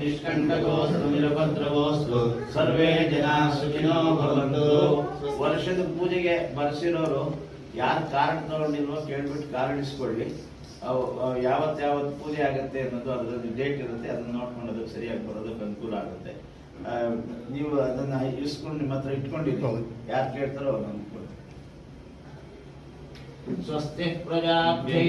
ನಿಷ್ಕಂಟಕೋಸ್ತು ನಿರಪದ್ರವೋಸ್ತು ಸರ್ವೇ ಜನ ಸುಖಿನೋ ಭವಂತು. ವರ್ಷದ ಪೂಜೆಗೆ ಬರ್ಸಿರೋರು ಯಾರು ಕಾರ್ಡ್ ತಗೊಂಡಿಲ್ವೋ ಕೇಳ್ಬಿಟ್ಟು ಕಾರ್ಡ್ ಇಸ್ಕೊಳ್ಳಿ. ಯಾವತ್ತು ಪೂಜೆ ಆಗುತ್ತೆ ಅನ್ನೋದು ಅದರಲ್ಲಿ ಡೇಟ್ ಇರುತ್ತೆ, ಅದನ್ನ ನೋಡ್ಕೊಂಡು ಅದಕ್ಕೆ ಸರಿಯಾಗಿ ಬರೋದಕ್ಕೆ ಅನುಕೂಲ ಆಗುತ್ತೆ. ನೀವು ಅದನ್ನ ಇಸ್ಕೊಂಡು ನಿಮ್ಮ ಹತ್ರ ಇಟ್ಕೊಂಡಿರ್ಬೋದು, ಯಾರು ಕೇಳ್ತಾರೋ ಅವ್ರನ್ನ ಅನ್ಕೊಳ್ಳಿ. ಸ್ವಸ್ತಿ ಪ್ರಜಾಭ್ಯೈ